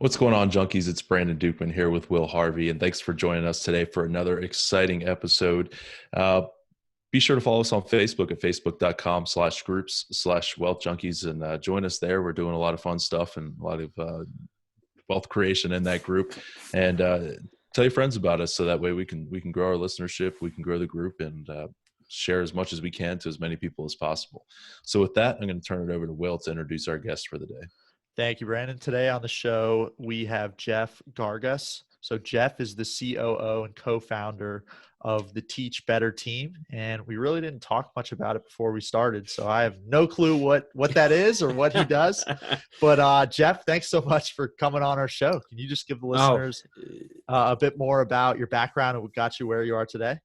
What's going on, junkies? It's Brandon Dukeman here with Will Harvey, and thanks for joining us today for another exciting episode. Uh, be sure to follow us on Facebook at facebook.com/groups/wealth junkies and join us there. We're doing a lot of fun stuff and a lot of wealth creation in that group. And tell your friends about us so that way we can grow our listenership, we can grow the group, and share as much as we can to as many people as possible. So with that, I'm going to turn it over to Will to introduce our guest for the day. Thank you, Brandon. Today on the show, we have Jeff Gargas. So Jeff is the COO and co-founder of the Teach Better team. And we really didn't talk much about it before we started. So I have no clue what that is or what he does. But Jeff, thanks so much for coming on our show. Can you just give the listeners a bit more about your background and what got you where you are today?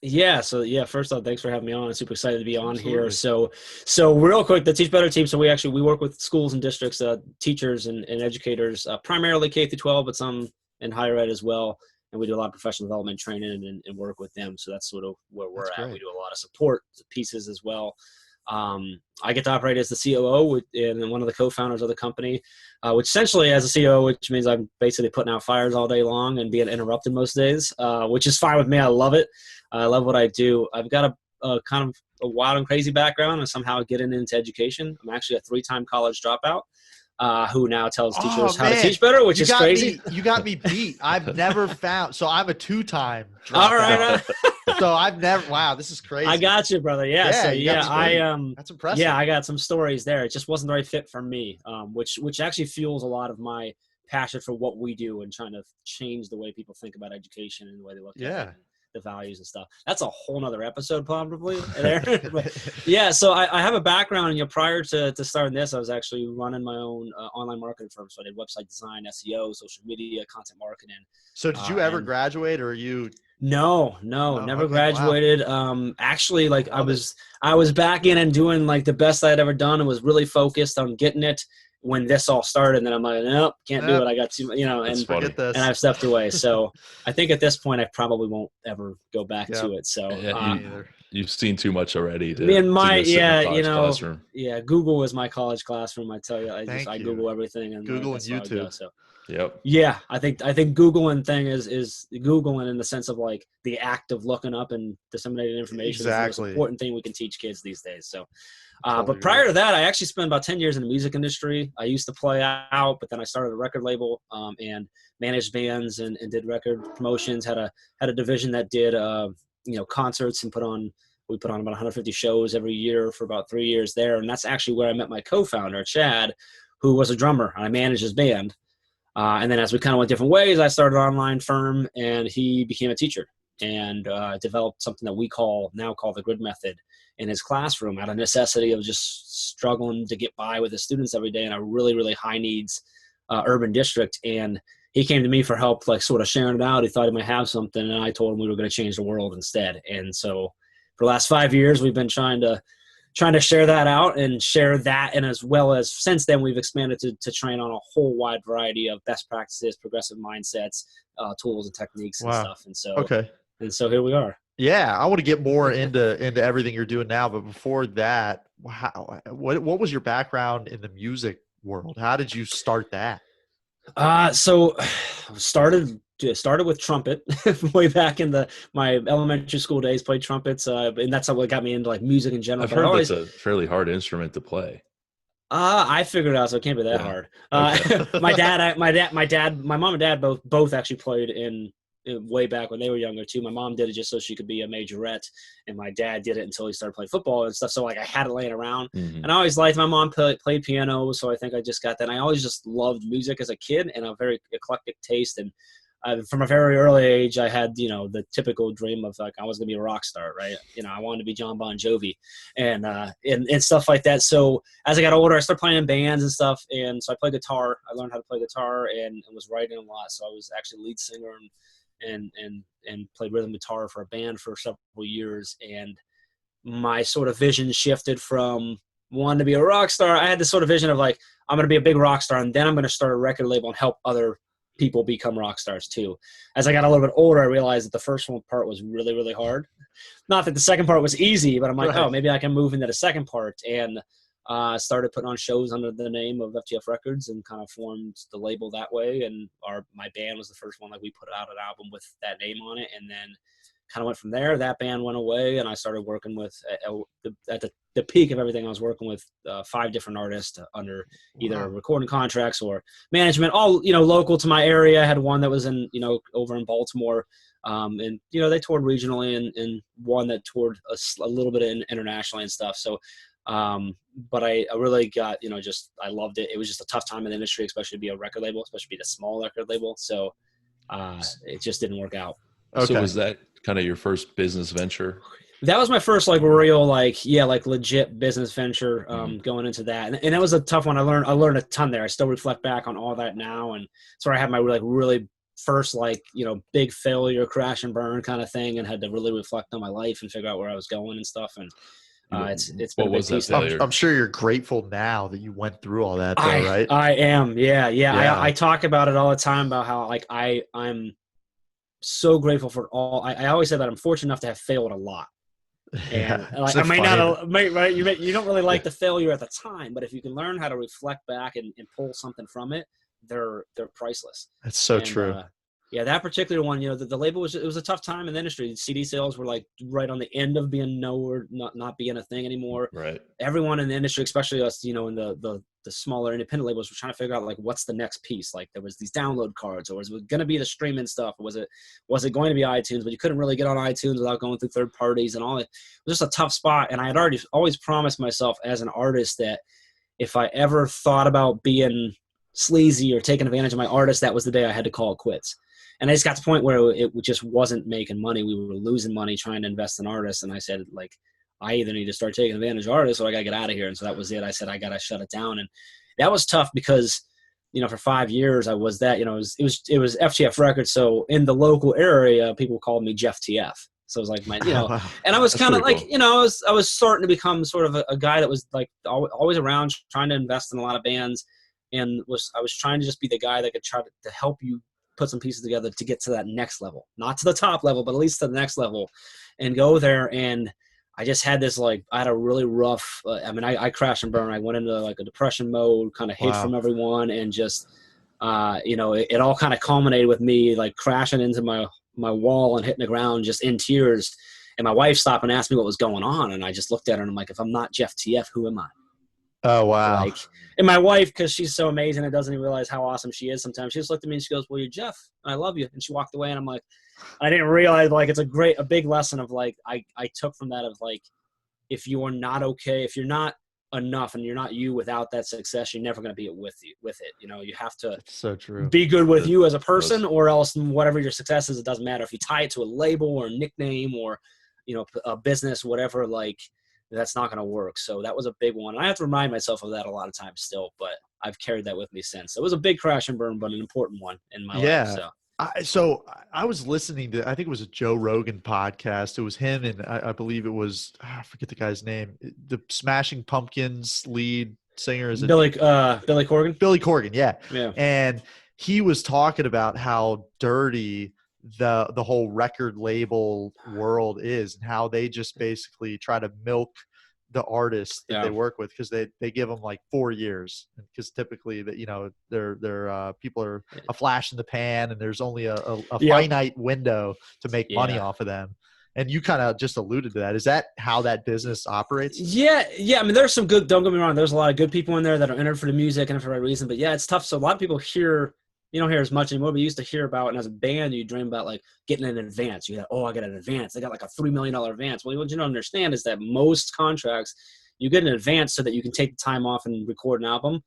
Yeah. So first off, thanks for having me on. I'm super excited to be on here. So real quick, the Teach Better team. So we work with schools and districts, teachers and educators, primarily K through 12, but some in higher ed as well. And we do a lot of professional development training and work with them. So that's sort of where we're at. We do a lot of support pieces as well. I get to operate as the COO and one of the co-founders of the company, which essentially as a COO, which means I'm basically putting out fires all day long and being interrupted most days, which is fine with me. I love it. I love what I do. I've got a kind of a wild and crazy background and somehow getting into education. I'm actually a 3-time college dropout. Who now tells teachers how to teach better, which is crazy. You got me beat. I've never found. So I'm a 2-time dropout. All right. So I've never. Wow, this is crazy. I got you, brother. Yeah. That's impressive. Yeah, I got some stories there. It just wasn't the right fit for me, which actually fuels a lot of my passion for what we do and trying to change the way people think about education and the way they look at it. The values and stuff. That's a whole nother episode probably there. But, yeah. So I have a background, prior to starting this, I was actually running my own online marketing firm. So I did website design, SEO, social media, content marketing. So did you ever graduate or are you? No, never graduated. Wow. Actually, I was back in and doing the best I had ever done and was really focused on getting it when this all started. And then I'm like, nope, can't do it. I got too, and I've stepped away. So I think at this point, I probably won't ever go back to it. So you've seen too much already. Google is my college classroom. I tell you, I Google everything and Google and YouTube. So. Yep. Yeah, I think Googling thing is Googling in the sense of the act of looking up and disseminating information. Exactly. Is the most important thing we can teach kids these days. So, but prior to that, I actually spent about 10 years in the music industry. I used to play out, but then I started a record label and managed bands and did record promotions. Had a division that did concerts and we put on about 150 shows every year for about 3 years there. And that's actually where I met my co-founder, Chad, who was a drummer, and I managed his band. And then as we kind of went different ways, I started an online firm and he became a teacher and developed something that we now call the grid method in his classroom out of necessity of just struggling to get by with the students every day in a really, really high needs urban district. And he came to me for help, sort of sharing it out. He thought he might have something. And I told him we were going to change the world instead. And so for the last 5 years, we've been trying to share that out and share that. And as well as since then, we've expanded to train on a whole wide variety of best practices, progressive mindsets, tools and techniques and stuff. And so here we are. Yeah. I want to get more into everything you're doing now. But before that, what was your background in the music world? How did you start that? So started with trumpet way back in my elementary school days, played trumpets. And that's what got me into music in general. I've heard that's a fairly hard instrument to play. I figured it out, so it can't be that hard. Okay. My mom and dad both actually played in way back when they were younger too. My mom did it just so she could be a majorette, and my dad did it until he started playing football and stuff. So I had it laying around, and I always liked. My mom played piano, so I think I just got that. And I always just loved music as a kid, and a very eclectic taste. And from a very early age, I had the typical dream of I was gonna be a rock star, right? I wanted to be John Bon Jovi, and stuff like that. So as I got older, I started playing in bands and stuff, and so I played guitar. I learned how to play guitar and was writing a lot. So I was actually lead singer and played rhythm guitar for a band for several years. And my sort of vision shifted from wanting to be a rock star. I had this sort of vision of I'm going to be a big rock star, and then I'm going to start a record label and help other people become rock stars too. As I got a little bit older, I realized that the first part was really, really hard. Not that the second part was easy, but I'm like, oh, maybe I can move into the second part. And Started putting on shows under the name of FTF Records and kind of formed the label that way. And my band was the first one, like we put out an album with that name on it, and then kind of went from there. That band went away, and I started working with at the peak of everything. I was working with 5 different artists under either recording contracts or management, all local to my area. I had one that was in over in Baltimore, and they toured regionally, and one that toured a little bit internationally and stuff. So. But I really got, I loved it. It was just a tough time in the industry, especially to be a record label, especially to be a small record label. So, it just didn't work out. Okay. So was that kind of your first business venture? That was my first real legit business venture, going into that. And that was a tough one. I learned a ton there. I still reflect back on all that now. And so I had my really first big failure, crash and burn kind of thing, and had to really reflect on my life and figure out where I was going and stuff. And it's been what was that failure? I'm sure you're grateful now that you went through all that, though, right? I am. Yeah. I talk about it all the time about how I'm so grateful for all. I always say that I'm fortunate enough to have failed a lot. And I might not, right? You don't really like the failure at the time, but if you can learn how to reflect back and pull something from it, they're priceless. That's so true. Yeah, that particular one, the label it was a tough time in the industry. CD sales were right on the end of being nowhere, not being a thing anymore. Right. Everyone in the industry, especially us, in the smaller independent labels, were trying to figure out what's the next piece. There was these download cards, or was it going to be the streaming stuff? Or was it going to be iTunes? But you couldn't really get on iTunes without going through third parties and all it. It was just a tough spot. And I had always promised myself as an artist that if I ever thought about being sleazy or taking advantage of my artist, that was the day I had to call it quits. And I just got to the point where it just wasn't making money. We were losing money trying to invest in artists. And I said, I either need to start taking advantage of artists or I got to get out of here. And so that was it. I said, I got to shut it down. And that was tough because, for 5 years I was that, it was FTF Records. So in the local area, people called me Jeff TF. So it was Wow. And I was kind of cool. I was starting to become sort of a guy that was always around trying to invest in a lot of bands. And I was trying to just be the guy that could try to help you put some pieces together to get to that next level, not to the top level, but at least to the next level, and go there. And I just had this, I had a really rough, I crashed and burned. I went into a depression mode, kind of hid from everyone. And just, it all kind of culminated with me crashing into my wall and hitting the ground just in tears. And my wife stopped and asked me what was going on. And I just looked at her and I'm like, if I'm not Jeff TF, who am I? Oh, wow. And my wife, because she's so amazing and doesn't even realize how awesome she is sometimes, she just looked at me and she goes, well, you're Jeff, and I love you. And she walked away, and I'm like, I didn't realize, it's a big lesson of, I took from that of, if you are not okay, if you're not enough and you're not you without that success, you're never going to be with it. You have to so true. Be good with you as a person, or else whatever your success is, it doesn't matter. If you tie it to a label or a nickname or, a business, whatever, that's not going to work. So that was a big one. I have to remind myself of that a lot of times still, but I've carried that with me since. It was a big crash and burn, but an important one in my life. So I was listening to, I think it was a Joe Rogan podcast. It was him, and I believe it was, I forget the guy's name. The Smashing Pumpkins lead singer is Billy Corgan. Billy Corgan, yeah. Yeah. And he was talking about how dirty the whole record label world is, and how they just basically try to milk the artists that they work with, because they give them 4 years, because typically that they're people are a flash in the pan, and there's only a finite window to make money off of them. And you kind of just alluded to that. Is that how that business operates? Yeah. There's some good, don't get me wrong, there's a lot of good people in there that are in it for the music and for the right reason, but it's tough. So a lot of people you don't hear as much anymore, but you used to hear about, and as a band, you dream about getting an advance. You got, I got an advance. They got a $3 million advance. Well, what you don't understand is that most contracts, you get an advance so that you can take the time off and record an album,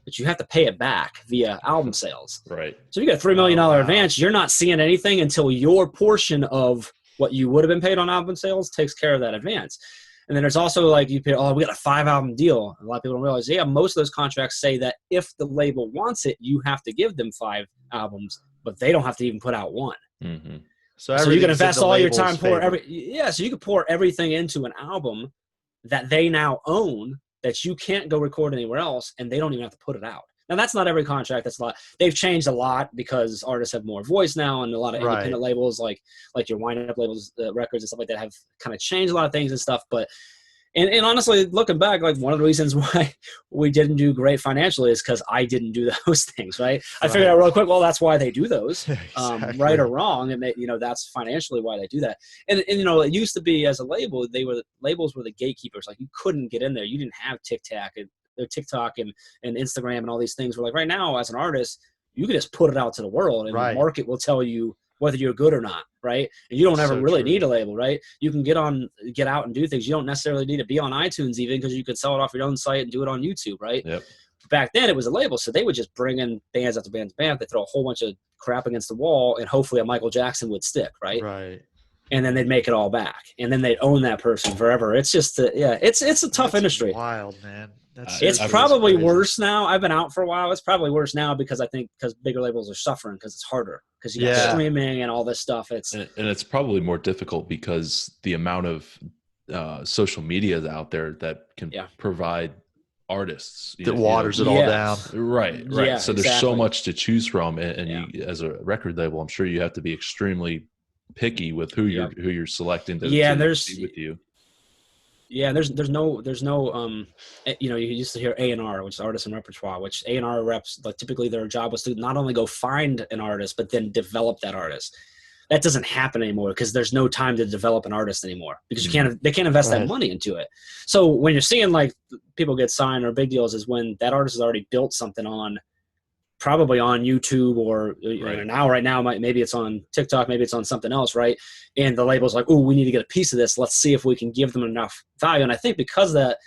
but you have to pay it back via album sales. Right. So if you got a $3 million advance, you're not seeing anything until your portion of what you would have been paid on album sales takes care of that advance. And then there's also you pay, we got a 5-album deal. A lot of people don't realize, most of those contracts say that if the label wants it, you have to give them 5 albums, but they don't have to even put out one. Mm-hmm. So you can invest all your time, so you can pour everything into an album that they now own, that you can't go record anywhere else, and they don't even have to put it out. Now, that's not every contract. That's a lot. They've changed a lot because artists have more voice now, and a lot of independent labels, like your wind-up labels, records and stuff like that, have kind of changed a lot of things and stuff. But And honestly, looking back, like one of the reasons why we didn't do great financially is because I didn't do those things, right? I figured out real quick, well, that's why they do those, Exactly. right or wrong, and they, that's financially why they do that. And it used to be as a label, labels were the gatekeepers. Like you couldn't get in there. You didn't have TikTok and Instagram and all these things. We're like right now, as an artist, you can just put it out to the world, and the market will tell you whether you're good or not, right? And you don't ever really need a label, right? You can get out and do things. You don't necessarily need to be on iTunes even, because you could sell it off your own site and do it on YouTube, right? Yep. Back then it was a label, so they would just bring in bands after band to band. They throw a whole bunch of crap against the wall, and hopefully a Michael Jackson would stick, right? Right. And then they'd make it all back, and then they'd own that person forever. It's just, it's a tough industry. Wild, man. It's probably worse now. I've been out for a while. It's probably worse now because bigger labels are suffering because it's harder, because you got streaming and all this stuff. And it's probably more difficult because the amount of social media out there that can provide artists that waters it all down. Right. Yeah, so there's so much to choose from, and you, as a record label, I'm sure you have to be extremely picky with who you're selecting to be with you. Yeah, there's no you used to hear A&R, which is artist and repertoire, which A&R reps, like typically their job was to not only go find an artist, but then develop that artist. That doesn't happen anymore because there's no time to develop an artist anymore, because they can't invest that money into it. So when you're seeing like people get signed or big deals is when that artist has already built something probably on YouTube or right now, maybe it's on TikTok, maybe it's on something else, right? And the label's like, oh, we need to get a piece of this. Let's see if we can give them enough value. And I think because of that,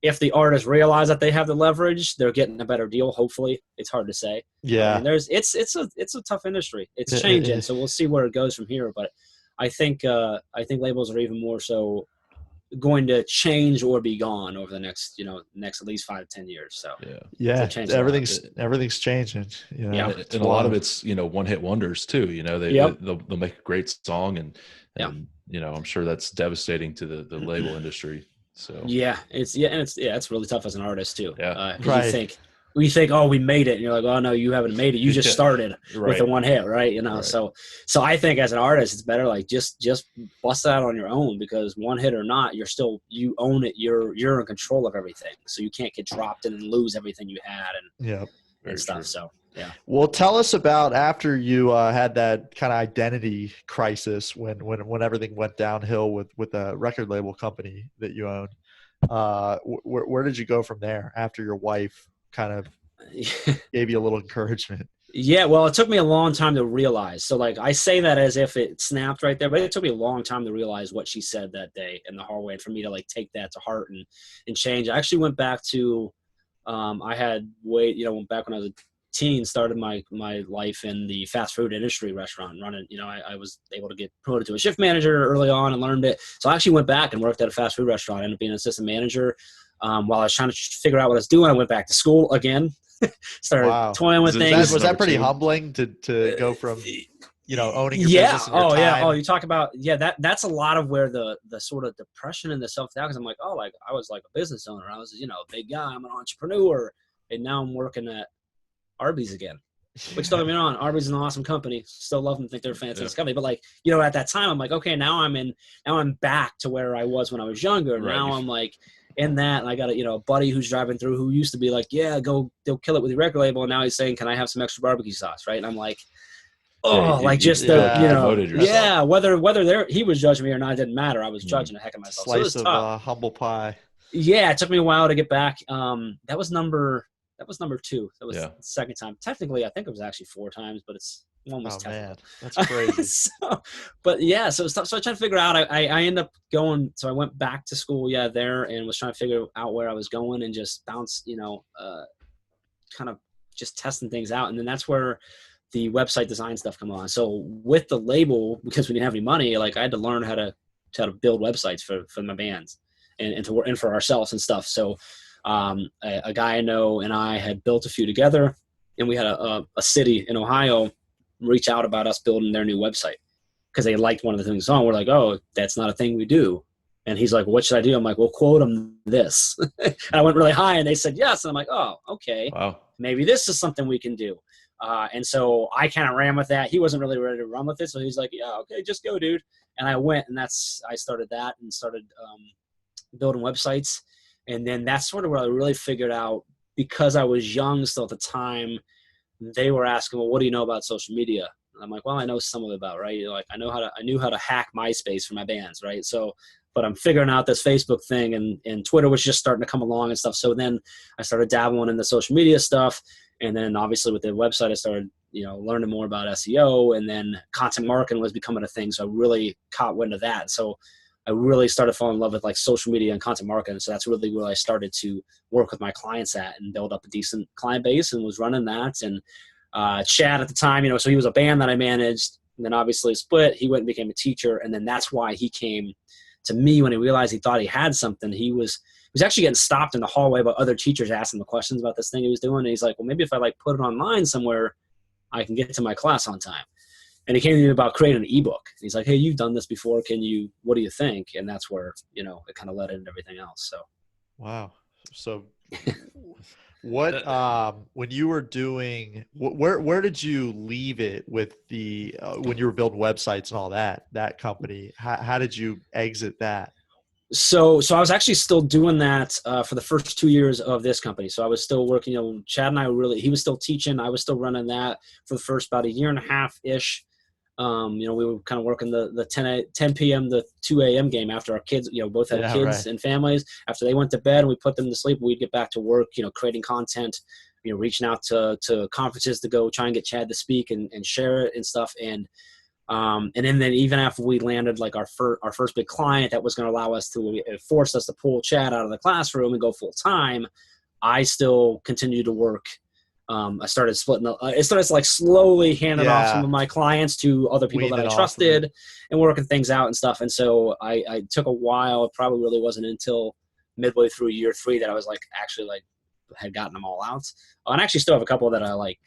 if the artists realize that they have the leverage, they're getting a better deal. Hopefully, it's hard to say. Yeah, and it's a tough industry. It's changing, so we'll see where it goes from here. But I think labels are even more so going to change or be gone over the next at least 5 to 10 years. So everything's changing. And a lot of it's one hit wonders too. They'll make a great song and I'm sure that's devastating to the label industry. So it's really tough as an artist too. Right. You think, oh, we made it, and you're like, oh no, you haven't made it. You just started with the one hit, right? So I think as an artist, it's better like just bust it out on your own, because one hit or not, you own it. You're in control of everything, so you can't get dropped in and lose everything you had and stuff. True. So yeah. Well, tell us about after you had that kind of identity crisis when everything went downhill with a record label company that you own. Where did you go from there after your wife kind of gave you a little encouragement? Yeah, well, it took me a long time to realize. So like I say that as if it snapped right there, but it took me a long time to realize what she said that day in the hallway, and for me to like take that to heart and change. I actually went back to back when I was a teen, started my life in the fast food industry, restaurant running. I was able to get promoted to a shift manager early on and learned it. So I actually went back and worked at a fast food restaurant, ended up being an assistant manager. While I was trying to figure out what I was doing, I went back to school again, started toying with things. Was that pretty humbling to go from, owning your business in your time? Oh, you talk about, that's a lot of where the sort of depression and the self-doubt, because I'm like, oh, like I was like a business owner. I was, a big guy. I'm an entrepreneur. And now I'm working at Arby's again, which don't get me wrong, Arby's is an awesome company. Still love them, think they're a fantastic company. But like, at that time, I'm like, okay, now I'm back to where I was when I was younger. Right. Now I'm like, in that, and I got a buddy who's driving through who used to be like, they'll kill it with your record label, and now he's saying, can I have some extra barbecue sauce, right? And I'm like, whether he was judging me or not, it didn't matter. I was judging the heck of myself. Slice so of humble pie. Yeah, it took me a while to get back. That was number 2. That was the second time. Technically, I think it was actually 4 times, but it's one was technical. Man, that's crazy. So I tried to figure out. I ended up going. So I went back to school, there, and was trying to figure out where I was going and just bounce, kind of just testing things out. And then that's where the website design stuff come on. So with the label, because we didn't have any money, like I had to learn how to build websites for my bands and for ourselves and stuff. So a guy I know and I had built a few together, and we had a city in Ohio reach out about us building their new website because they liked one of the things on. We're like, oh, that's not a thing we do. And he's like, what should I do? I'm like, well, quote them this. I went really high, and they said yes. And I'm like, oh, okay. Wow. Maybe this is something we can do. And so I kind of ran with that. He wasn't really ready to run with it. So he's like, yeah, okay, just go, dude. And I went, and I started that and started building websites. And then that's sort of where I really figured out, because I was young still at the time, they were asking, well, what do you know about social media? And I'm like, well, I know some of it about, right? Like I knew how to hack MySpace for my bands, right? So, but I'm figuring out this Facebook thing, and Twitter was just starting to come along and stuff. So then I started dabbling in the social media stuff. And then obviously with the website, I started, learning more about SEO, and then content marketing was becoming a thing. So I really caught wind of that. So I really started falling in love with like social media and content marketing. So that's really where I started to work with my clients at and build up a decent client base, and was running that. And Chad at the time, so he was a band that I managed, and then obviously split. He went and became a teacher. And then that's why he came to me when he realized he thought he had something. He was actually getting stopped in the hallway by other teachers asking the questions about this thing he was doing. And he's like, well, maybe if I like put it online somewhere, I can get to my class on time. And he came to me about creating an ebook. He's like, hey, you've done this before. What do you think? And that's where, it kind of led into everything else. So. Wow. So what, when you were doing, where did you leave it with when you were building websites and all that company? How did you exit that? So I was actually still doing that for the first 2 years of this company. So I was still working, Chad and I he was still teaching. I was still running that for the first about a year and a half-ish. We were kind of working the 10 p.m. to 2 a.m. game after our kids, both had kids and families. After they went to bed and we put them to sleep, we'd get back to work, creating content, reaching out to conferences to go try and get Chad to speak and share it and stuff. And then even after we landed like our first big client that was going to allow us to, it forced us to pull Chad out of the classroom and go full time, I still continued to work. I started splitting. It started to like slowly handing off some of my clients to other people that I trusted and working things out and stuff. And so I took a while. It probably really wasn't until midway through year 3 that I was like actually like had gotten them all out. And I actually still have a couple that I like,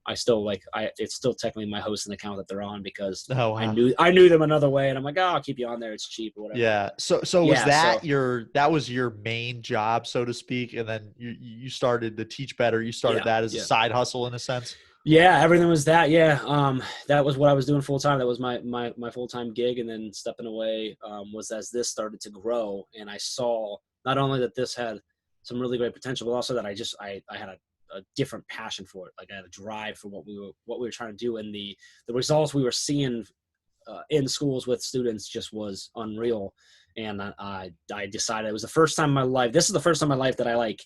I still like, it's still technically my hosting account that they're on because I knew them another way, and I'm like, I'll keep you on there. It's cheap or whatever. Yeah. So was that was your main job, so to speak? And then you started to Teach Better. You started that as a side hustle in a sense. Yeah. Everything was that. Yeah. That was what I was doing full time. That was my full-time gig. And then stepping away, was as this started to grow. And I saw not only that this had some really great potential, but also that I had a different passion for it. Like I had a drive for what we were trying to do, and the results we were seeing in schools with students just was unreal. And I decided it was the first time in my life. This is the first time in my life that I like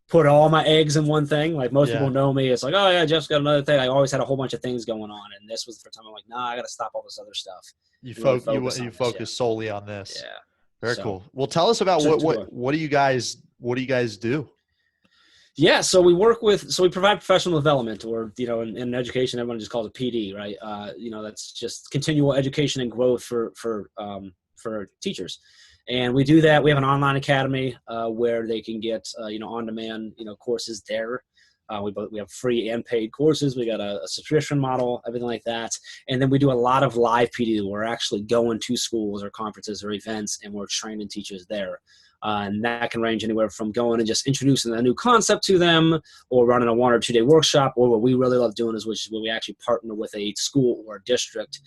put all my eggs in one thing. Like most people know me. It's like, oh yeah, Jeff's got another thing. I always had a whole bunch of things going on, and this was the first time I'm like, nah, I got to stop all this other stuff. You focus solely on this. Yeah. Very cool. Well, tell us about what do you guys do? Yeah, so we provide professional development, or in education, everyone just calls it PD, right? That's just continual education and growth for teachers, and we do that. We have an online academy where they can get on-demand courses there. We have free and paid courses. We got a subscription model, everything like that, and then we do a lot of live PD. We're actually going to schools or conferences or events, and we're training teachers there. And that can range anywhere from going and just introducing a new concept to them, or running a 1 or 2 day workshop, or what we really love doing is where we actually partner with a school or a district,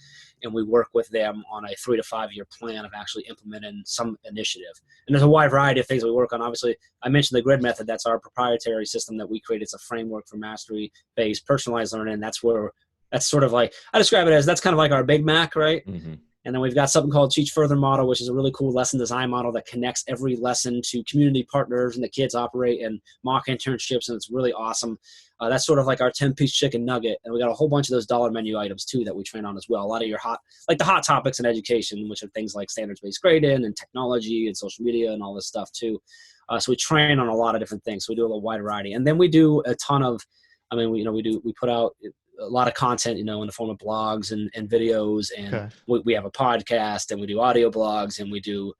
and we work with them on a 3 to 5 year plan of actually implementing some initiative. And there's a wide variety of things that we work on. Obviously, I mentioned the grid method. That's our proprietary system that we created. It's a framework for mastery-based personalized learning. That's sort of like, I describe it as, that's kind of like our Big Mac, right? Mm-hmm. And then we've got something called Teach Further model, which is a really cool lesson design model that connects every lesson to community partners, and the kids operate in mock internships, and it's really awesome. That's sort of like our 10-piece chicken nugget. And we got a whole bunch of those dollar menu items too that we train on as well. A lot of your the hot topics in education, which are things like standards-based grading and technology and social media and all this stuff too. So we train on a lot of different things. So we do a wide variety. And then we do a ton of, we put out a lot of content, in the form of blogs and videos, and we have a podcast, and we do audio blogs, and we do,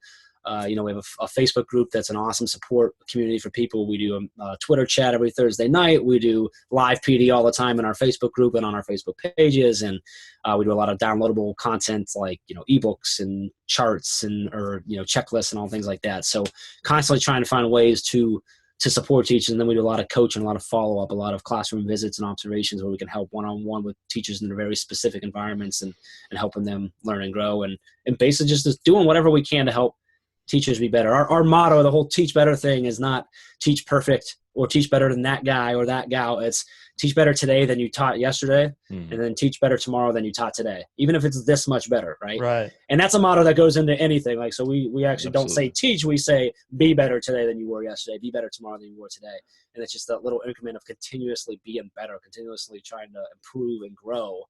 we have a Facebook group that's an awesome support community for people. We do a Twitter chat every Thursday night. We do live PD all the time in our Facebook group and on our Facebook pages, and we do a lot of downloadable content like ebooks and charts or checklists and all things like that. So constantly trying to find ways to support teachers. And then we do a lot of coaching, a lot of follow-up, a lot of classroom visits and observations where we can help one-on-one with teachers in their very specific environments and helping them learn and grow, and basically just doing whatever we can to help teachers be better. Our motto, the whole teach better thing, is not teach perfect or teach better than that guy or that gal. It's teach better today than you taught yesterday, and then teach better tomorrow than you taught today, even if it's this much better, right? Right. And that's a motto that goes into anything. Like, so we actually don't say Absolutely. teach, we say be better today than you were yesterday, be better tomorrow than you were today. And it's just that little increment of continuously being better, continuously trying to improve and grow.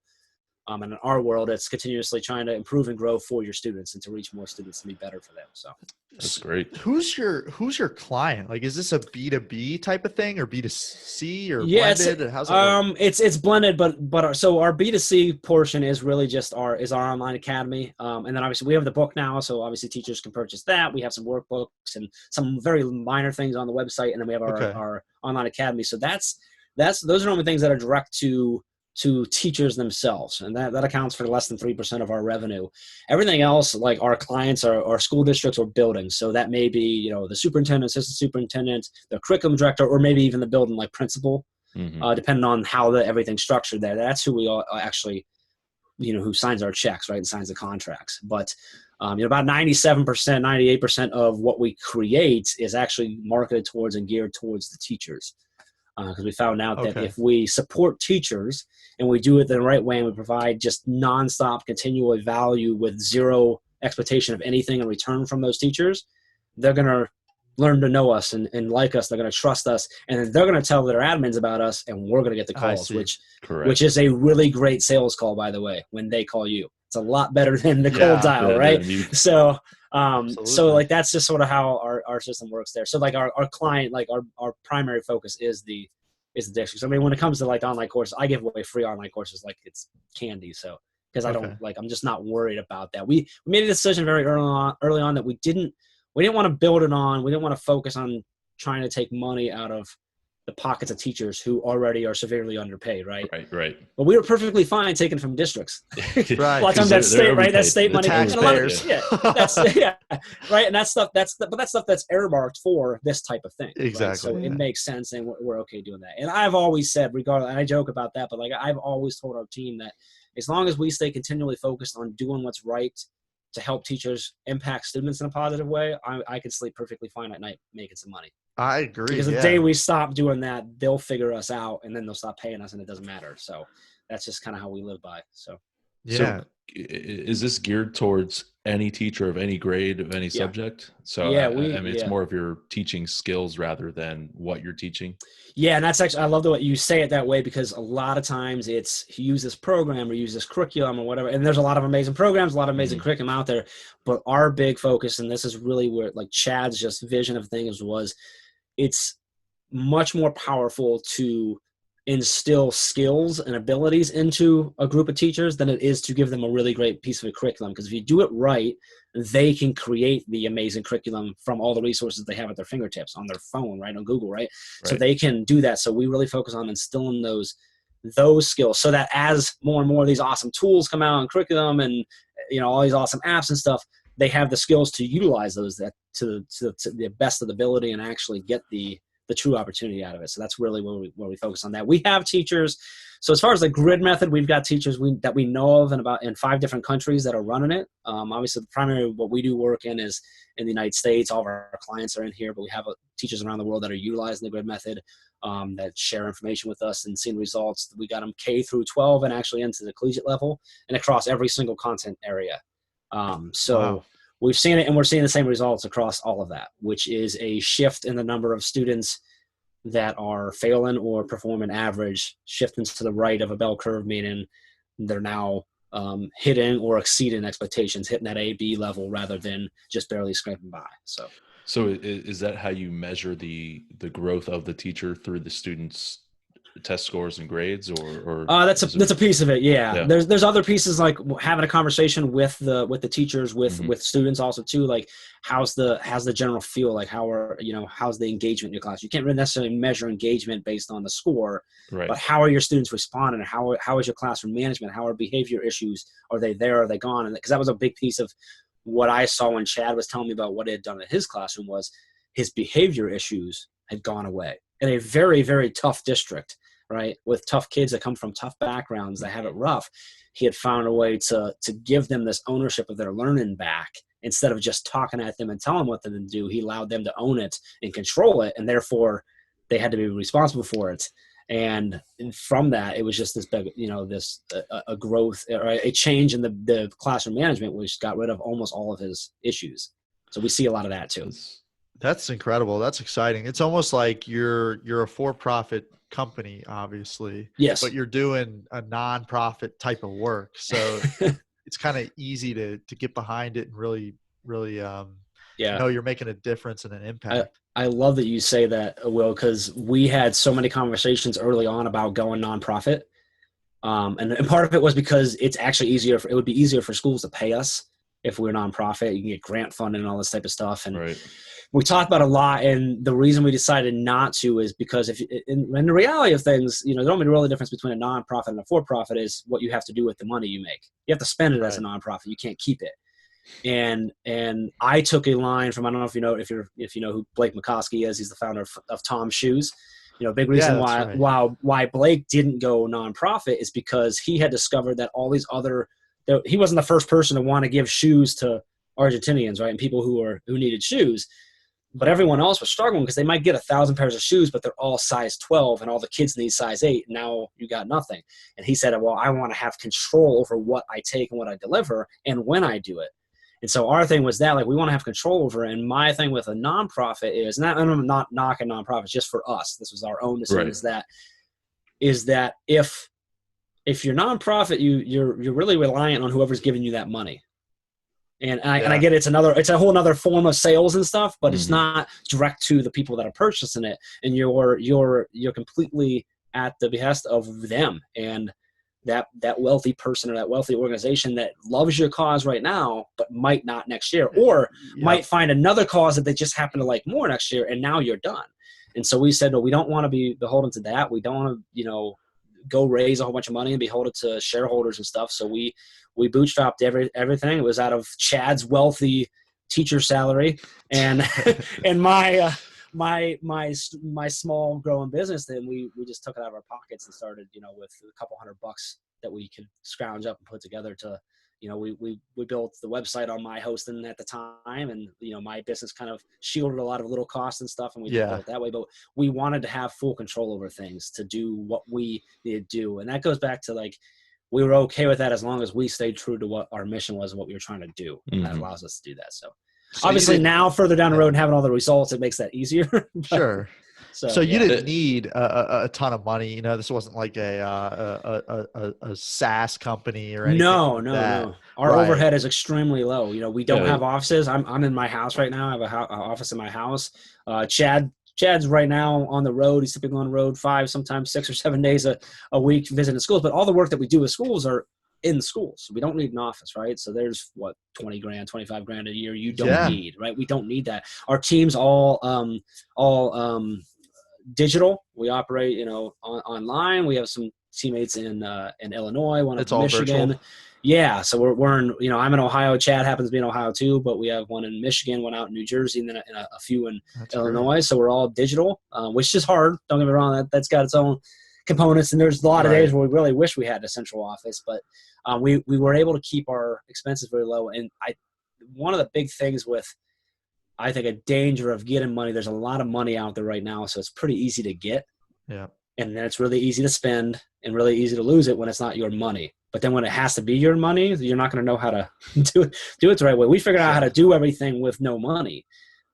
And in our world, it's continuously trying to improve and grow for your students and to reach more students and be better for them. So That's great. Who's your client? Like, is this a B2B type of thing or B2C or yeah, blended? How's it work? it's blended, but so our B2C portion is really just our online academy. And then obviously we have the book now, so obviously teachers can purchase that. We have some workbooks and some very minor things on the website, and then we have our online academy. So those are only things that are direct to teachers themselves, and that accounts for less than 3% of our revenue. Everything else, like our clients, are school districts or buildings. So that may be the superintendent, assistant superintendent, the curriculum director, or maybe even the building like principal, depending on how everything's structured there. That's who we all actually, who signs our checks, right, and signs the contracts. But about 97%, 98% of what we create is actually marketed towards and geared towards the teachers. Because we found out that if we support teachers and we do it the right way and we provide just nonstop continual value with zero expectation of anything in return from those teachers, they're going to learn to know us and like us. They're going to trust us, and then they're going to tell their admins about us, and we're going to get the calls, which is a really great sales call, by the way, when they call you. It's a lot better than the cold dial, right? So like that's just sort of how our system works there. So like our client, like our primary focus is the districts. I mean, when it comes to like online courses, I give away free online courses like it's candy. So because I don't I'm just not worried about that. We made a decision very early on that we didn't want to build it on. We didn't want to focus on trying to take money out of the pockets of teachers who already are severely underpaid, right? Right. But we were perfectly fine taking from districts. Right. A lot of times that's state, right? That's state money. Taxpayers. Right. And that's stuff that's earmarked for this type of thing. Exactly. Right? So it makes sense, and we're okay doing that. And I've always said, regardless, and I joke about that, but like I've always told our team that as long as we stay continually focused on doing what's right to help teachers impact students in a positive way, I can sleep perfectly fine at night making some money. I agree. Because the day we stop doing that, they'll figure us out, and then they'll stop paying us, and it doesn't matter. So that's just kind of how we live by. So is this geared towards any teacher of any grade of any subject? So I mean, it's more of your teaching skills rather than what you're teaching. Yeah, and that's actually, I love the way you say it that way, because a lot of times it's use this program or use this curriculum or whatever. And there's a lot of amazing programs, a lot of amazing curriculum out there. But our big focus, and this is really where like Chad's just vision of things was, it's much more powerful to instill skills and abilities into a group of teachers than it is to give them a really great piece of a curriculum. Because if you do it right, they can create the amazing curriculum from all the resources they have at their fingertips on their phone, right, on Google, right? So they can do that. So we really focus on instilling those skills, so that as more and more of these awesome tools come out in curriculum and all these awesome apps and stuff, they have the skills to utilize those to the best of the ability and actually get the true opportunity out of it. So that's really where we focus on that. We have teachers. So as far as the grid method, we've got teachers that we know of in 5 different countries that are running it. Obviously, the primary what we do work in is in the United States. All of our clients are in here, but we have teachers around the world that are utilizing the grid method, that share information with us and seeing results. We got them K through 12 and actually into the collegiate level and across every single content area. Wow. We've seen it, and we're seeing the same results across all of that, which is a shift in the number of students that are failing or performing average, shifting to the right of a bell curve, meaning they're now hitting or exceeding expectations, hitting that A-B level rather than just barely scraping by. So is that how you measure the growth of the teacher through the students' test scores and grades, or that's a piece of it. Yeah. There's other pieces, like having a conversation with the teachers, with students also too, like how's the general feel, like how's the engagement in your class. You can't really necessarily measure engagement based on the score, right, but how are your students responding, and how is your classroom management, how are behavior issues, are they there, are they gone? And because that was a big piece of what I saw when Chad was telling me about what he had done in his classroom, was his behavior issues had gone away in a very, very tough district, right? With tough kids that come from tough backgrounds that have it rough. He had found a way to give them this ownership of their learning back instead of just talking at them and telling them what to do, he allowed them to own it and control it. And therefore they had to be responsible for it. And from that, it was just this big, a growth or a change in the classroom management, which got rid of almost all of his issues. So we see a lot of that too. That's incredible. That's exciting. It's almost like you're a for-profit company, obviously. Yes. But you're doing a non-profit type of work. So it's kind of easy to get behind it and really know you're making a difference and an impact. I love that you say that, Will, because we had so many conversations early on about going nonprofit. And part of it was because it's actually it would be easier for schools to pay us if we're nonprofit. You can get grant funding and all this type of stuff. And we talked about a lot. And the reason we decided not to is because in the reality of things, the only real difference between a nonprofit and a for-profit is what you have to do with the money you make. You have to spend it as a nonprofit. You can't keep it. And I took a line from, I don't know if you know who Blake McCoskey is. He's the founder of Tom's Shoes. Big reason why Blake didn't go nonprofit is because he had discovered that all these he wasn't the first person to want to give shoes to Argentinians, right? And people who needed shoes, but everyone else was struggling because they might get 1,000 pairs of shoes, but they're all size 12 and all the kids need size 8. Now you got nothing. And he said, well, I want to have control over what I take and what I deliver and when I do it. And so our thing was that, we want to have control over it. And my thing with a nonprofit is, and I'm not knocking nonprofits, just for us, this was our own decision, is that if you're nonprofit, you're really reliant on whoever's giving you that money. And I get it's a whole other form of sales and stuff, but it's not direct to the people that are purchasing it. And you're completely at the behest of them. And that wealthy person or that wealthy organization that loves your cause right now, but might not next year, or might find another cause that they just happen to like more next year. And now you're done. And so we said, no, we don't want to be beholden to that. We don't want to, go raise a whole bunch of money and be beholden to shareholders and stuff. So we bootstrapped everything. It was out of Chad's wealthy teacher salary and, and my small growing business. Then we just took it out of our pockets and started, with a couple $100 that we could scrounge up and put together to, we built the website on my hosting at the time, and my business kind of shielded a lot of little costs and stuff, and we did it that way. But we wanted to have full control over things to do what we needed to do, and that goes back to we were okay with that as long as we stayed true to what our mission was and what we were trying to do. And that allows us to do that. So obviously now further down the road and having all the results, it makes that easier. Sure. So you didn't need a ton of money. This wasn't like a SaaS company or anything. No. Our overhead is extremely low. We don't have offices. I'm in my house right now. I have an office in my house. Chad's right now on the road. He's typically on the road 5, sometimes 6 or 7 days a week visiting schools. But all the work that we do with schools are in schools. We don't need an office, right? So there's $20,000, $25,000 a year. You don't need, right? We don't need that. Our team's all digital. We operate, online. We have some teammates in Illinois, one in Michigan. Virtual. Yeah. So we're in, I'm in Ohio. Chad happens to be in Ohio too, but we have one in Michigan, one out in New Jersey, and then a few in Illinois. Great. So we're all digital, which is hard. Don't get me wrong. That's got its own components. And there's a lot of days where we really wish we had a central office, but we were able to keep our expenses very low. And one of the big things with, I think, a danger of getting money, there's a lot of money out there right now, so it's pretty easy to get. Yeah. And then it's really easy to spend and really easy to lose it when it's not your money. But then when it has to be your money, you're not going to know how to do it the right way. We figured out how to do everything with no money,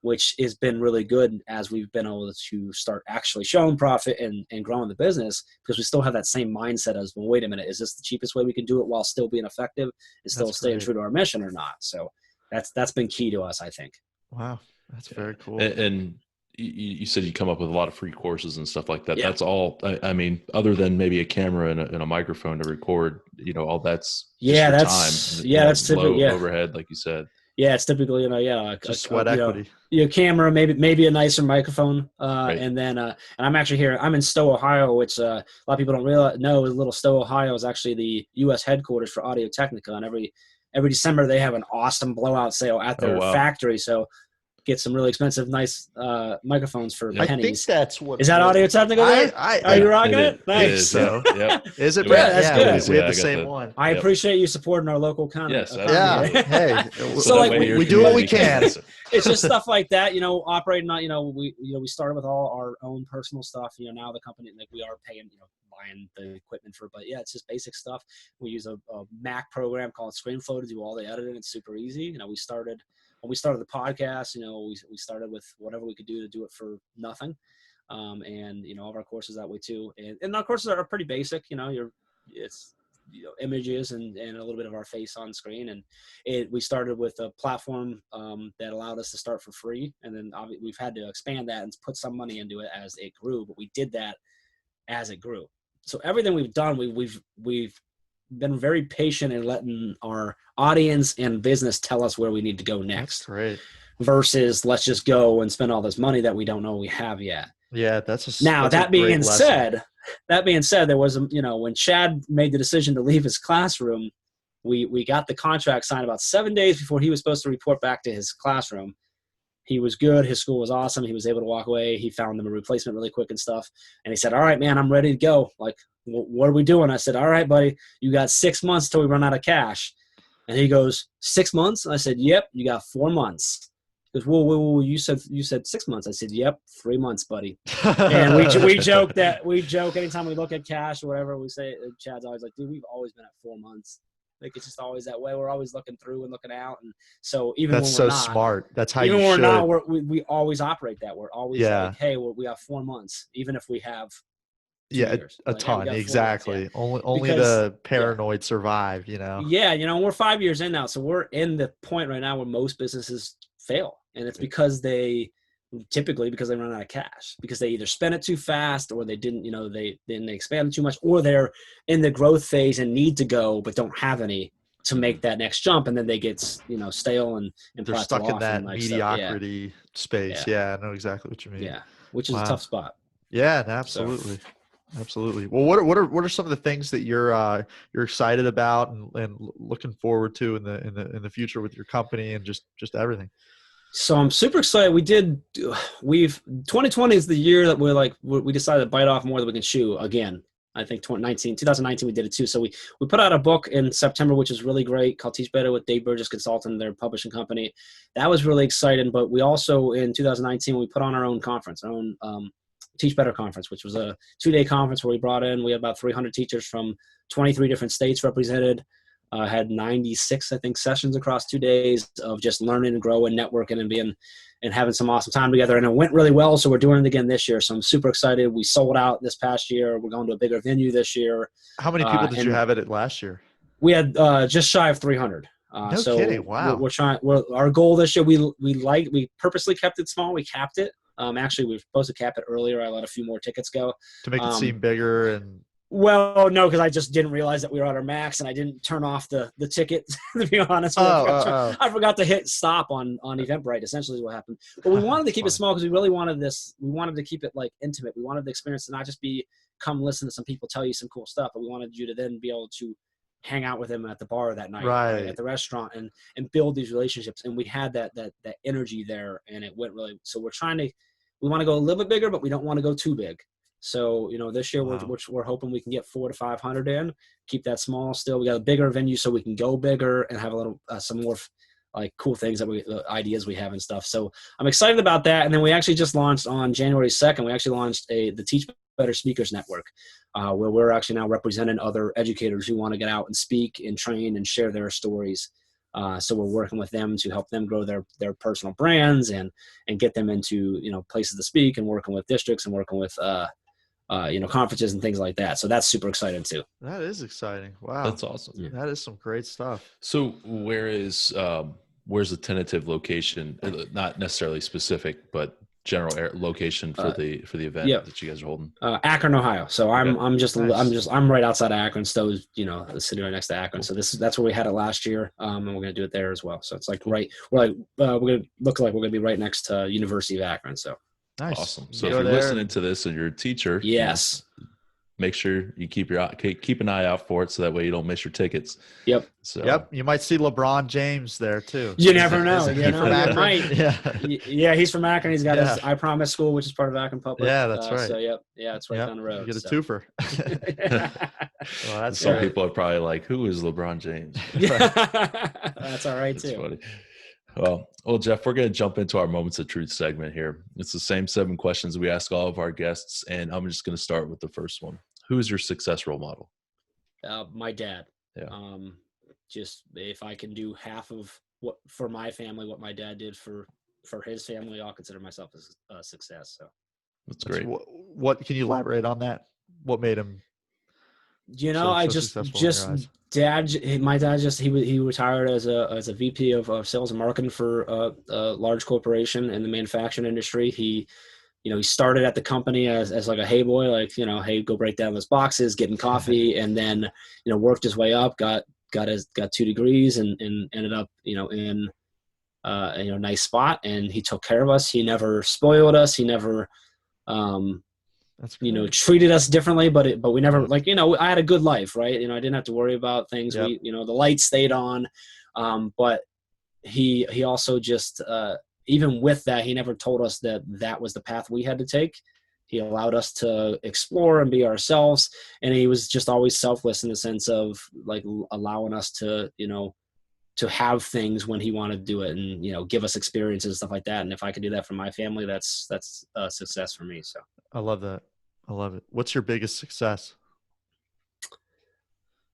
which has been really good as we've been able to start actually showing profit and growing the business, because we still have that same mindset as, well, wait a minute, is this the cheapest way we can do it while still being effective and still staying true to our mission or not? So that's been key to us, I think. Wow. That's very cool. And you said you come up with a lot of free courses and stuff like that. Yeah. That's all, I mean, other than maybe a camera and a microphone to record, all that's time. That's typically overhead, like you said. Yeah, it's typically, just sweat equity. Camera, maybe a nicer microphone. And then, and I'm actually here, I'm in Stowe, Ohio, which a lot of people don't know is little Stowe, Ohio is actually the U.S. headquarters for Audio Technica. And every December they have an awesome blowout sale at their factory. So get some really expensive, nice microphones for pennies. I think that's what is that Audio Technica there? Are you rocking it? Nice. So Yep. Is it? Yeah, that's good. We have I the got same the- one. I appreciate you supporting our local economy. Yes, Yeah. absolutely. Hey, So, like, we do what we can. It's just stuff like that, operating on, we started with all our own personal stuff. Now the company, like, we are paying, buying the equipment for, but yeah, it's just basic stuff. We use a Mac program called ScreenFlow to do all the editing. It's super easy. When we started the podcast, we started with whatever we could do to do it for nothing. And all of our courses that way too. And our courses are pretty basic, it's images and a little bit of our face on screen. And we started with a platform that allowed us to start for free. And then we've had to expand that and put some money into it as it grew, but we did that as it grew. So everything we've done, we've been very patient in letting our audience and business tell us where we need to go next. That's great. Versus let's just go and spend all this money that we don't know we have yet. Yeah, that being said, there was when Chad made the decision to leave his classroom, we got the contract signed about 7 days before he was supposed to report back to his classroom. He was good. His school was awesome. He was able to walk away. He found them a replacement really quick and stuff. And he said, all right, man, I'm ready to go. Like, what are we doing? I said, all right, buddy, you got 6 months till we run out of cash. And he goes, 6 months? And I said, yep, you got 4 months. He goes, whoa, you said 6 months. I said, yep, 3 months, buddy. And we joke anytime we look at cash or whatever, we say, Chad's always like, dude, we've always been at 4 months. Like, it's just always that way. We're always looking through and looking out. And so even that's when we're so not, smart. That's how even you when should. we're not, we always operate that. We're always like, hey, we have 4 months, even if we have 2 years. A ton. Exactly. Months, yeah. Only the paranoid survive, Yeah, we're 5 years in now. So we're in the point right now where most businesses fail. And it's because they run out of cash, because they either spend it too fast, or they didn't, they expanded too much, or they're in the growth phase and need to go, but don't have any to make that next jump. And then they get, stale and they're stuck in that mediocrity space. Yeah, I know exactly what you mean. Yeah. Which is a tough spot. Yeah, absolutely. So. Absolutely. Well, what are some of the things that you're excited about and looking forward to in the future with your company and just everything? So I'm super excited. 2020 is the year that we decided to bite off more than we can chew again. I think 2019 we did it too. So we put out a book in September, which is really great, called Teach Better with Dave Burgess Consulting, their publishing company. That was really exciting. But we also, in 2019, we put on our own conference, our own Teach Better conference, which was a 2-day conference where we had about 300 teachers from 23 different states represented. Had 96, I think, sessions across 2 days of just learning and growing, networking, and having some awesome time together. And it went really well. So we're doing it again this year. So I'm super excited. We sold out this past year. We're going to a bigger venue this year. How many people did you have at it last year? We had just shy of 300. No kidding. Wow. Our goal this year, we purposely kept it small. We capped it. Actually, we were supposed to cap it earlier. I let a few more tickets go. To make it seem bigger and... Well, no, because I just didn't realize that we were at our max, and I didn't turn off the ticket, to be honest. I forgot to hit stop on Eventbrite, essentially is what happened. But we wanted to keep it small because we really wanted this. We wanted to keep it like intimate. We wanted the experience to not just be come listen to some people tell you some cool stuff, but we wanted you to then be able to hang out with them at the bar that night, right, at the restaurant, and build these relationships. And we had that energy there, and it went really. So we want to go a little bit bigger, but we don't want to go too big. So, this year we're hoping we can get 400 to 500 in, keep that small still. We got a bigger venue so we can go bigger and have a little, some more like cool things the ideas we have and stuff. So I'm excited about that. And then we actually just launched on January 2nd, we actually launched the Teach Better Speakers Network, where we're actually now representing other educators who want to get out and speak and train and share their stories. So we're working with them to help them grow their personal brands and get them into, places to speak, and working with districts and working with, conferences and things like that. So that's super exciting too. That is exciting. Wow. That's awesome. Yeah. That is some great stuff. So where's the tentative location? Not necessarily specific, but general location for the event that you guys are holding? Akron, Ohio. So okay. I'm right outside of Akron. So, the city right next to Akron. So that's where we had it last year. And we're going to do it there as well. So it's like we're going to look like we're going to be right next to University of Akron. So. Nice. Awesome. So if you're listening to this and you're a teacher, yes, make sure you keep an eye out for it, so that way you don't miss your tickets. Yep. So Yep. You might see LeBron James there too. You never know. Isn't You he know, from you Akron? might. Yeah, he's from Akron. He's got his I Promise School, which is part of Akron Public. Yeah, that's right. So it's right down the road. You get a so. twofer. Well, that's some great. people are probably like, "Who is LeBron James?" That's all right That's too. funny. Well, Jeff, we're going to jump into our Moments of Truth segment here. It's the same 7 questions we ask all of our guests, and I'm just going to start with the first one. Who is your success role model? My dad. Yeah. Just if I can do half of what for my family, what my dad did for his family, I'll consider myself a success. So that's great. What can you elaborate on that? What made him? I just my dad he retired as a VP of sales and marketing for a large corporation in the manufacturing industry. He started at the company as like a hey boy, like, hey, go break down those boxes, getting coffee, and then, worked his way up, got 2 degrees and ended up, in a nice spot. And he took care of us. He never spoiled us. He never, treated us differently, but we never I had a good life, right? I didn't have to worry about things. Yep. The lights stayed on. But he also just, even with that, he never told us that was the path we had to take. He allowed us to explore and be ourselves. And he was just always selfless in the sense of like allowing us to, to have things when he wanted to do it and, give us experiences and stuff like that. And if I could do that for my family, that's a success for me. So I love that. I love it. What's your biggest success?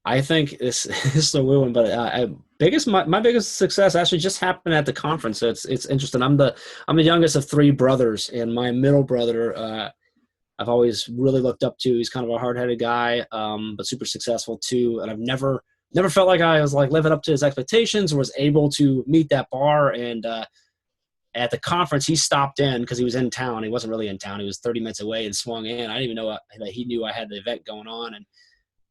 I think this is a weird one, but my biggest success actually just happened at the conference. So it's interesting. I'm the youngest of 3 brothers, and my middle brother, I've always really looked up to. He's kind of a hard-headed guy, but super successful too. And I've never felt like I was like living up to his expectations or was able to meet that bar. And at the conference, he stopped in because he was in town. He wasn't really in town. He was 30 minutes away and swung in. I didn't even know that he knew I had the event going on. And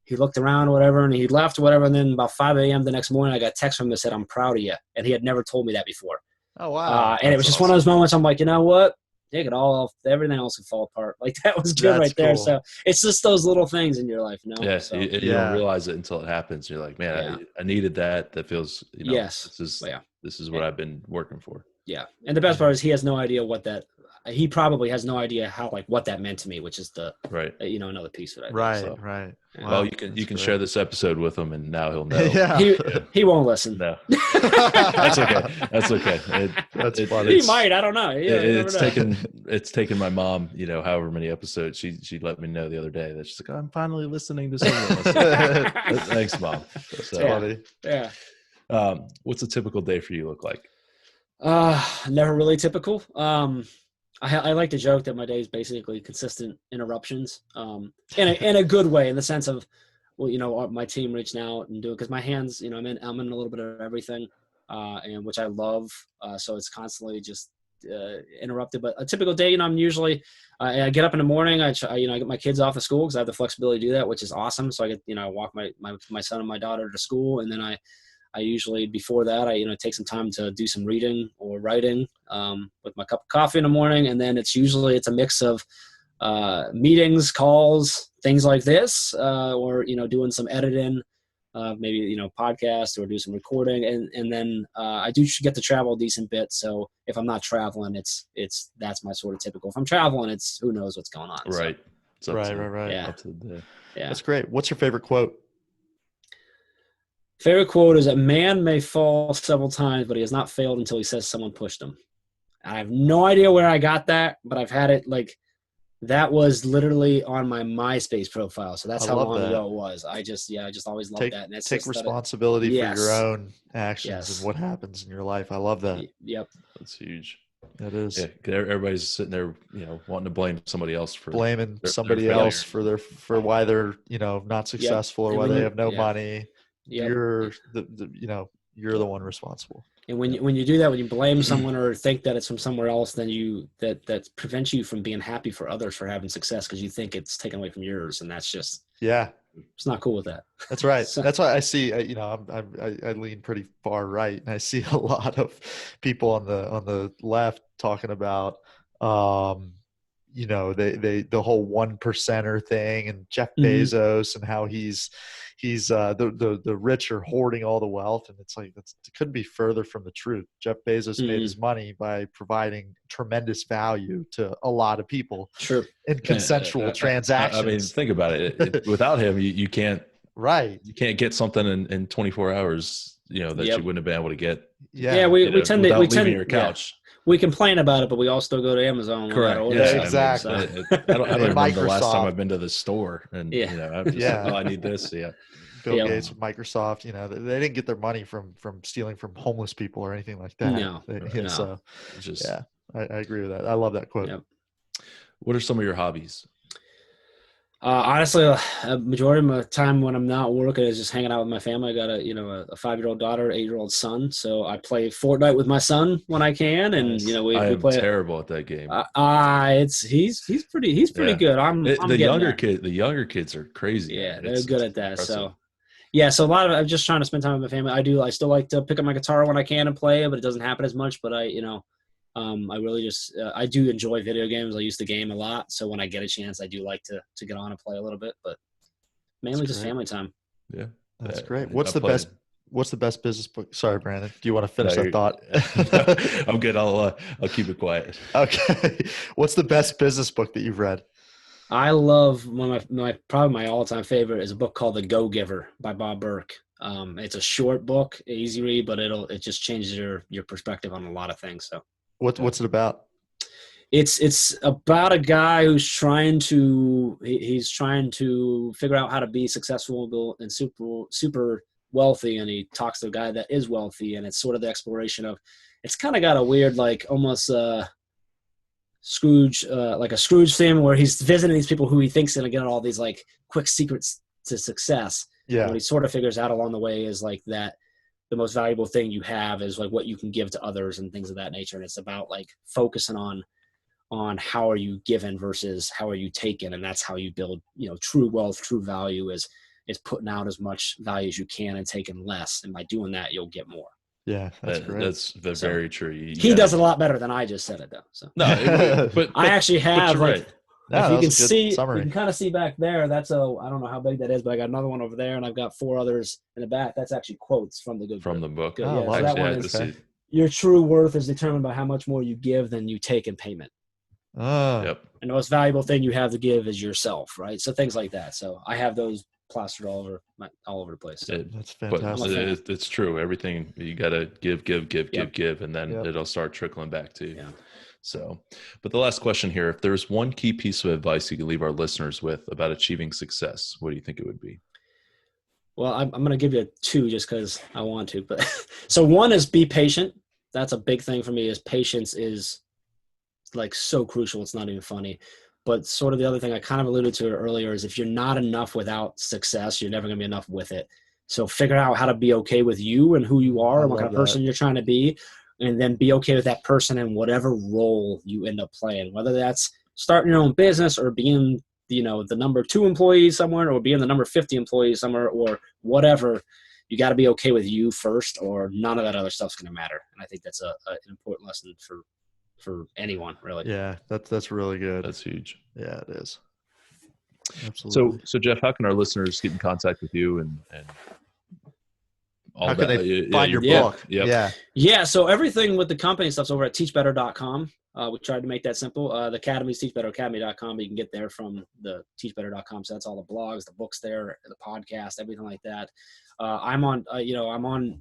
he looked around or whatever, and he left or whatever. And then about 5 a.m. the next morning, I got a text from him that said, "I'm proud of you." And he had never told me that before. Oh, wow. And it was just one of those moments. I'm like, you know what? Take it all off. Everything else can fall apart. Like, that was good. That's right there. Cool. So it's just those little things in your life, Yeah. So, you don't realize it until it happens. You're like, man, I needed that. That feels, yes. This is what I've been working for. Yeah. And the best part is he has no idea he probably has no idea how, what that meant to me, which is another piece of it. Right. So, right. Wow, well, you can share this episode with him, and now he'll know. Yeah. He won't listen. No, that's okay. That's okay. That's funny. He might. I don't know. It's taken my mom, however many episodes. She let me know the other day that she's like, I'm finally listening to something. Thanks, Mom. So, funny. Yeah. What's a typical day for you look like? Never really typical. I like to joke that my day is basically consistent interruptions, in a good way, in the sense of, well, my team reaching out and doing, because my hands, I'm in a little bit of everything, and which I love. So it's constantly just interrupted. But a typical day, I'm usually, I get up in the morning. I get my kids off of school because I have the flexibility to do that, which is awesome. So I get, I walk my son and my daughter to school, and then I usually, before that, I take some time to do some reading or writing with my cup of coffee in the morning. And then it's a mix of meetings, calls, things like this, or, doing some editing, maybe, podcast, or do some recording. And then I do get to travel a decent bit. So if I'm not traveling, that's my sort of typical. If I'm traveling, it's who knows what's going on. Right. So. Right. Yeah. Up to the day. Yeah. That's great. What's your favorite quote? Favorite quote is, "A man may fall several times, but he has not failed until he says someone pushed him." I have no idea where I got that, but I've had it that was literally on my MySpace profile. So that's how long ago it was. I just always loved that. And take responsibility for your own actions and what happens in your life. I love that. Yep. That's huge. It is. Yeah, everybody's sitting there, wanting to blame somebody else for blaming somebody else for why they're, not successful, or why they have no money. Yep. You're you're the one responsible. And when you do that, when you blame someone or think that it's from somewhere else, then that prevents you from being happy for others for having success, because you think it's taken away from yours, and that's just it's not cool with that. That's right. So, that's why I see I lean pretty far right, and I see a lot of people on the left talking about you know, the whole 1%er thing, and Jeff Mhm. Bezos and how he's the rich are hoarding all the wealth, and it's like it couldn't be further from the truth. Jeff Bezos made his money by providing tremendous value to a lot of people Sure. in consensual transactions. I mean, think about it. Without him, you can't right. you can't get something in 24 hours, you know, that Yep. you wouldn't have been able to get. Yeah, we tend to leaving your couch. We complain about it, but we all still go to Amazon. Correct. Yeah, exactly. I don't remember the last time I've been to the store, and Yeah. you know, I'm just like, oh, I need this. Yeah. Bill Gates, Microsoft, you know, they didn't get their money from stealing from homeless people or anything like that. No. So, Just, yeah, I agree with that. I love that quote. Yep. What are some of your hobbies? Honestly, a majority of my time when I'm not working is just hanging out with my family. I got a 5-year-old daughter, 8-year-old son. So I play Fortnite with my son when I can, and Nice. we I am play. Terrible at that game. He's pretty good. I'm the younger kids are crazy. Yeah, man. they're good at that. Impressive. So yeah, so a lot of I'm just trying to spend time with my family. I still like to pick up my guitar when I can and play it, but it doesn't happen as much. But I really just I do enjoy video games. I used to game a lot, so when I get a chance, I do like to get on and play a little bit, but mainly just family time. Yeah, that's great. What's the best business book? Sorry, Brandon. Do you want to finish that thought? I'm good. I'll keep it quiet. Okay. What's the best business book that you've read? I love probably my all-time favorite is a book called The Go-Giver by Bob Burke. It's a short book, easy read, but it just changes your perspective on a lot of things. So. What's it about? It's about a guy who's trying to figure out how to be successful and super wealthy, and he talks to a guy that is wealthy, and it's sort of the exploration of. It's kind of got a weird, like almost Scrooge, like a Scrooge theme where he's visiting these people who he thinks are gonna get all these like quick secrets to success. Yeah. What he sort of figures out along the way is like that. The most valuable thing you have is like what you can give to others and things of that nature. And it's about like focusing on how are you given versus how are you taken. And that's how you build, true wealth, true value is putting out as much value as you can and taking less. And by doing that, you'll get more. Yeah, that's great. That's very true. He does it a lot better than I just said it though. So no, but I actually have like, right. If you can see, summary. You can kind of see back there. That's I don't know how big that is, but I got another one over there, and I've got 4 others in the back. That's actually quotes from the book. Yeah, so that one is, your true worth is determined by how much more you give than you take in payment. Yep. And the most valuable thing you have to give is yourself, right? So things like that. So I have those plastered all over the place. So. That's fantastic. But it's true. Everything you got to give, and then it'll start trickling back to you. Yeah. So, but the last question here, if there's one key piece of advice you could leave our listeners with about achieving success, what do you think it would be? Well, I'm going to give you 2 just because I want to. But so one is be patient. That's a big thing for me. Is patience is like so crucial. It's not even funny. But sort of the other thing I kind of alluded to earlier is if you're not enough without success, you're never going to be enough with it. So figure out how to be okay with you and who you are and what kind of person you're trying to be. And then be okay with that person in whatever role you end up playing, whether that's starting your own business or being, the number 2 employee somewhere or being the number 50 employee somewhere or whatever. You got to be okay with you first, or none of that other stuff's going to matter. And I think that's an important lesson for anyone, really. Yeah, that's really good. That's huge. Yeah, it is. Absolutely. So Jeff, how can our listeners get in contact with you and how can they find your book? Yeah. So everything with the company stuff's over at teachbetter.com. We tried to make that simple. The academy's teachbetteracademy.com. You can get there from the teachbetter.com. So that's all the blogs, the books there, the podcast, everything like that. I'm on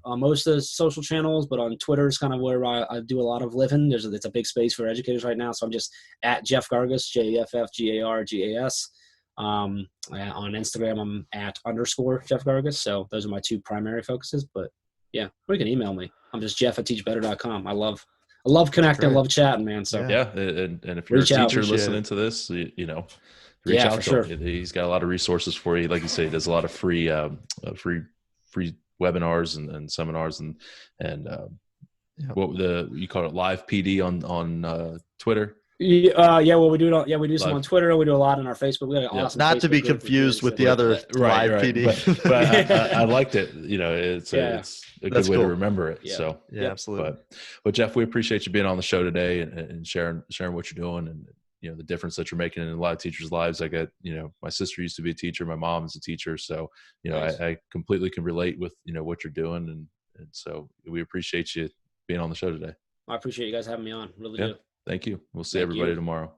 most of the social channels, but on Twitter is kind of where I do a lot of living. It's a big space for educators right now. So I'm just at Jeff Gargas, JeffGargas. On Instagram, I'm at _ Jeff Gargas. So those are my 2 primary focuses. But yeah, or you can email me. I'm just Jeff@teachbetter.com. I love connecting, I love chatting, man. So yeah, and if you're a teacher listening to this, reach out to him. He's got a lot of resources for you. Like you say, he does a lot of free webinars and seminars and what you call it, live PD on Twitter. Well, we do it. We do some on Twitter. We do a lot on our Facebook. We got an awesome. Not Facebook to be group with the other live PD, but I liked it. It's a good way to remember it. Yeah. So absolutely. But Jeff, we appreciate you being on the show today and sharing what you're doing, and the difference that you're making in a lot of teachers' lives. I got, my sister used to be a teacher. My mom is a teacher. So, Nice. I completely can relate with, what you're doing. And so we appreciate you being on the show today. I appreciate you guys having me on. Really Yeah. do. Thank you. We'll see Thank everybody you. tomorrow.